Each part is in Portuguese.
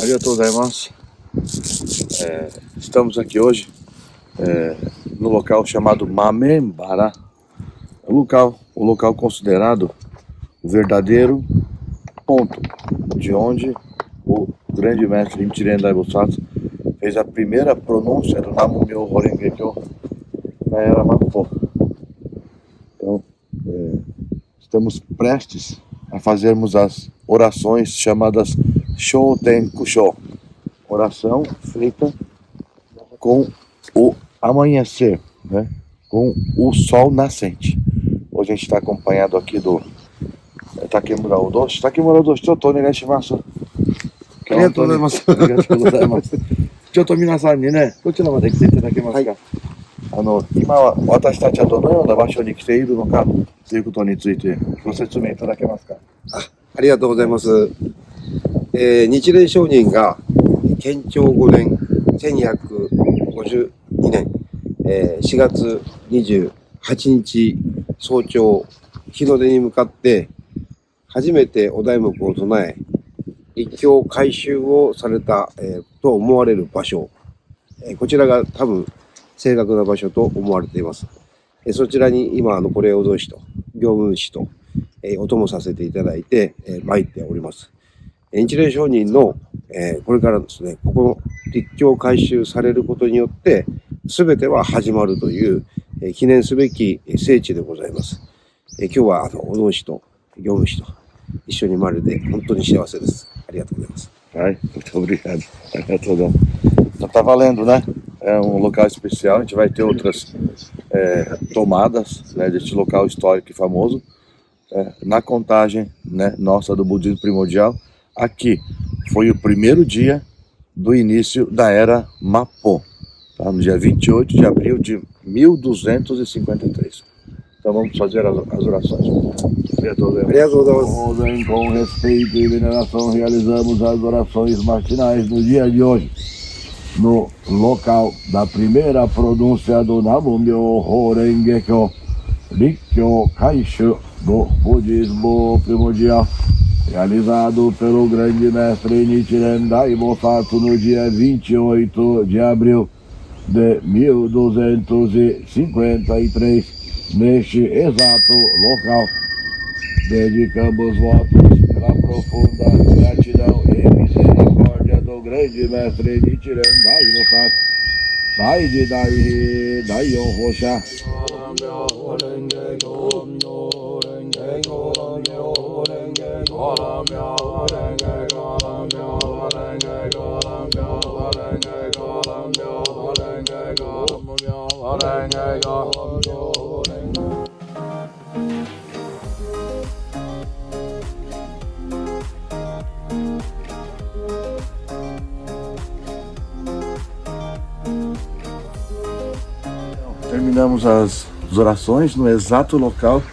Arigatou gozaimasu. Estamos aqui hoje no local chamado Mamembara, o local considerado o verdadeiro ponto de onde o grande mestre Nichiren Daibosatsu fez a primeira pronúncia do Namu-myoho Renge-kyo na era Mappo. Então, estamos prestes a fazermos as orações chamadas Shoten Kusho, oração feita com o amanhecer, né? Com o sol nascente. Hoje a gente está acompanhado aqui do Takemura Odoshi. Takemura Odoshi, choto onegaishimasu. Arigatou. ちょっと皆さんにね、こちらまで来ていただけますか。今は私たちはどのような場所に来ているのかということについてご説明いただけますか。ありがとうございます。日蓮上人が建長5年1252年、4月28日早朝日の出に向かって初めてお題目を唱え立教改修をされた、と思われる場所、こちらが多分正確な場所と思われています。そちらに今これを同士と行文士と、お供させていただいて、参っております。日蓮上人の、これからですね、ここの立教改修されることによって全ては始まるという、記念すべき聖地でございます。今日はお同士と行文士と一緒に参れて本当に幸せです。ありがとうございます。Ai, muito obrigado. Já tá valendo, né? É um local especial, a gente vai ter outras tomadas, né, deste local histórico e famoso. Na contagem, né, nossa do budismo primordial, aqui foi o primeiro dia do início da era Mappo, tá? No dia 28 de abril de 1253. Então vamos fazer as orações. Com respeito e veneração realizamos as orações matinais no dia de hoje, no local da primeira pronúncia do Namu-myoho Renge-kyo, Rikkyo Kaishu do budismo primordial, realizado pelo grande mestre Nichiren Daibosatsu no dia 28 de abril de 1253. Neste exato local, dedicamos votos pela profunda gratidão e misericórdia do grande mestre Nichiren Daibosatsu, Daiji Daihi Daiyon Rosha. Terminamos as orações no exato local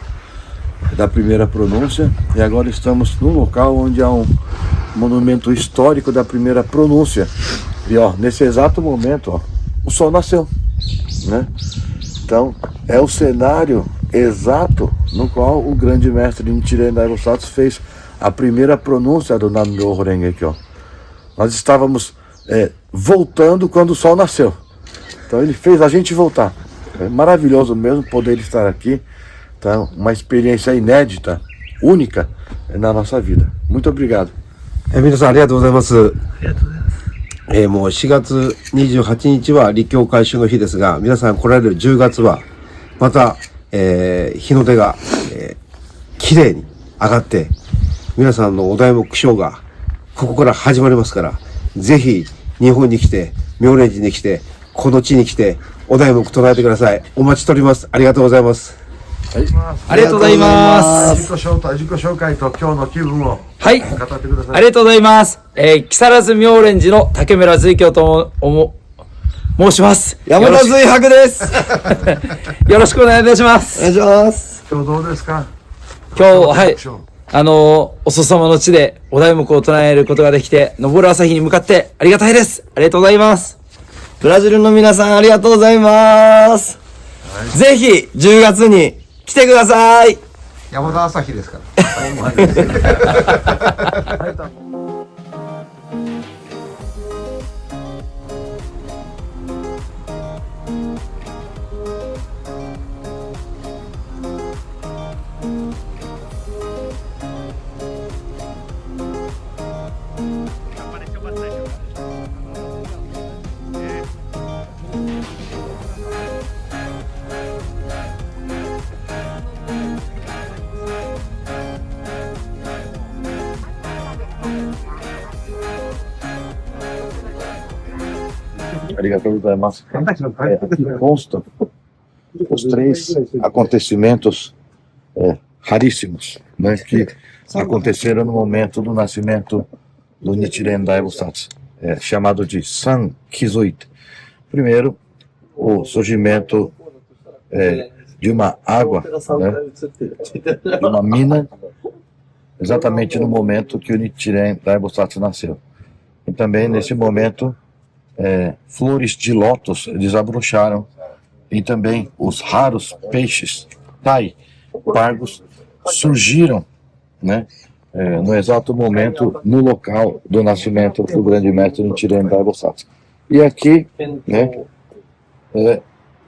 da primeira pronúncia e agora estamos no local onde há um monumento histórico da primeira pronúncia. E ó, nesse exato momento, ó, o sol nasceu, né? Então é o cenário exato no qual o grande mestre Nichiren Daibosatsu fez a primeira pronúncia do Namu-myoho Renge-kyo. Nós estávamos voltando quando o sol nasceu. Então ele fez a gente voltar. É maravilhoso mesmo poder estar aqui, tá? Uma experiência inédita, única na nossa vida. Muito obrigado. 皆さんありがとうございます。もう4月28日は立教改修の日ですが、皆さん来られる10月はまた、日の出が、綺麗に上がって皆さんのお題目章がここから始まりますから、ぜひ日本に来て妙蓮寺に来てこの地に来てお題目唱えてください。お待ちしております。ありがとうございます。はい、ありがとうございます。自己紹介と今日の気分を語ってください。ありがとうございます。木更津妙蓮寺の竹村随教と申します。山田随白です。よろしくお願いいたします。お願いします。今日どうですか？今日、はい。お祖様の地でお題目を唱えることができて、昇る朝日に向かってありがたいです。ありがとうございます。ブラジルの皆さんありがとうございます。はい、ぜひ10月に来てください。山田朝日ですから。Arigatou gozaimasu. Aqui consta os 3 acontecimentos raríssimos, né, que aconteceram no momento do nascimento do Nichiren Daibosatsu, chamado de Sankizuite. Primeiro, o surgimento de uma água, né, de uma mina, exatamente no momento que o Nichiren Daibosatsu nasceu. E também, nesse momento, flores de lótus desabrocharam e também os raros peixes tai, pargos, surgiram, né, no exato momento, no local do nascimento do grande mestre Nichiren Daibosatsu. E aqui, né,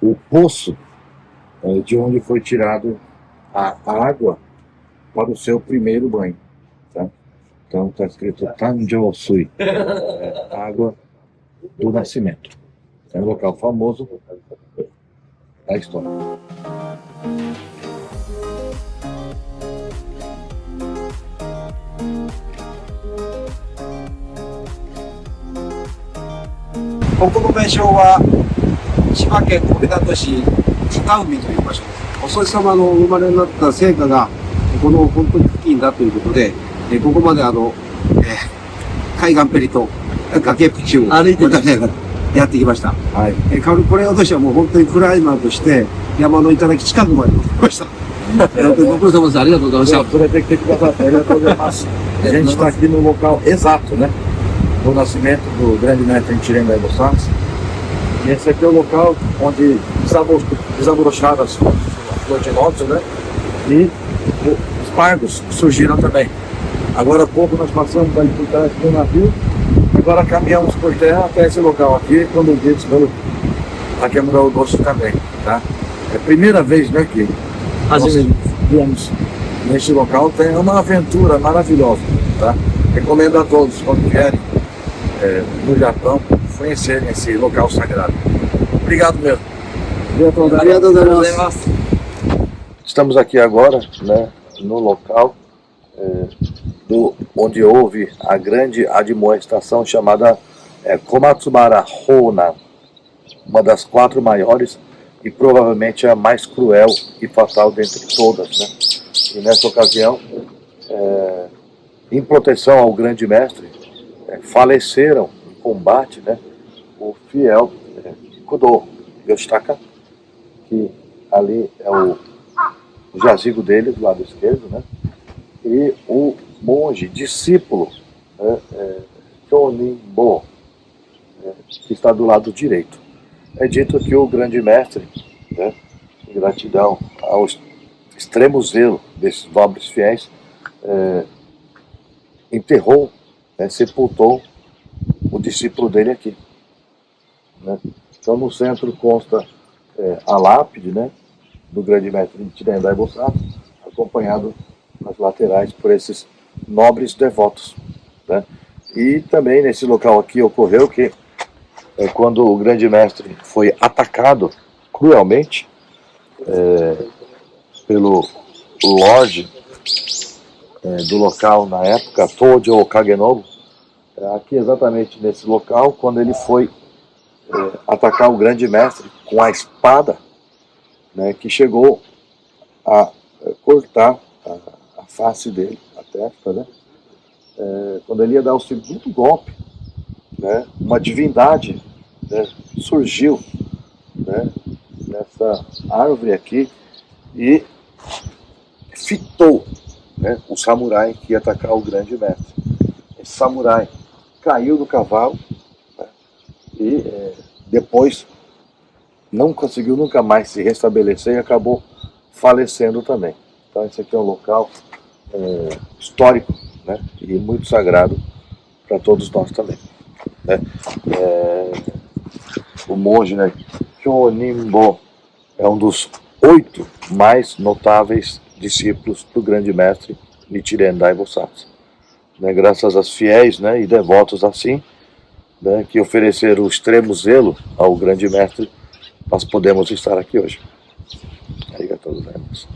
o poço de onde foi tirado a água para o seu primeiro banho. Tá? Então está escrito Tanjō Sui, água do nascimento. É um local famoso da história.ここの名称は千葉県小湊市北海という場所です。お父様のお生まれになった成果がこの本当に付近だということで、ここまで海岸ペリと崖っぷちを渡りながらやってきました。はい。これ私はもう本当にクライマーとして山の頂近くまで来ました。ご苦労様です。ありがとうございました。連れてきてくださってありがとうございます。A gente está aqui no local exato, né? Do nascimento do grande mestre Nichiren Daibosatsu. E esse aqui é o local onde desabrocharam as flores de lótus, né? E os pargos surgiram também. Agora há pouco nós passamos aí por trás do navio, agora caminhamos por terra até esse local aqui, conduzidos pelo Takemura Ogoshi também, tá? É a primeira vez, né, que nós viemos neste local, tem uma aventura maravilhosa, tá? Recomendo a todos, quando vierem no Japão, conhecerem esse local sagrado. Obrigado mesmo. Estamos aqui agora, né, no local onde houve a grande admoestação chamada Komatsubara Hona, uma das 4 maiores e provavelmente a mais cruel e fatal dentre todas, né? E nessa ocasião, em proteção ao grande mestre, faleceram em combate, né, o fiel Kudo Yoshitaka, que ali é o jazigo dele do lado esquerdo, né, e o monge discípulo Chonimbo, que está do lado direito. É dito que o grande mestre, né, em gratidão ao extremo zelo desses nobres fiéis, enterrou, sepultou o discípulo dele aqui, né? Então no centro consta a lápide, né, do grande mestre Nichiren Daibosatsu, acompanhado nas laterais por esses nobres devotos, né? E também nesse local aqui ocorreu que quando o grande mestre foi atacado cruelmente pelo Lorde do local na época, Tojo Kagenobu, aqui exatamente nesse local, quando ele foi atacar o grande mestre com a espada, né, que chegou a cortar a face dele, a testa, né? Quando ele ia dar o segundo golpe, né, uma divindade, né, surgiu, né, nessa árvore aqui e fitou, né, o samurai que ia atacar o grande mestre. Esse samurai caiu do cavalo, né, e depois não conseguiu nunca mais se restabelecer e acabou falecendo também. Então esse aqui é um local histórico, né, e muito sagrado para todos nós também, né. O monge, né, Chonimbo, é um dos 8 mais notáveis discípulos do grande mestre Nichiren Daibosatsu, né, graças aos fiéis, né, e devotos assim, né, que ofereceram o extremo zelo ao grande mestre, nós podemos estar aqui hoje. Arigatou gozaimasu.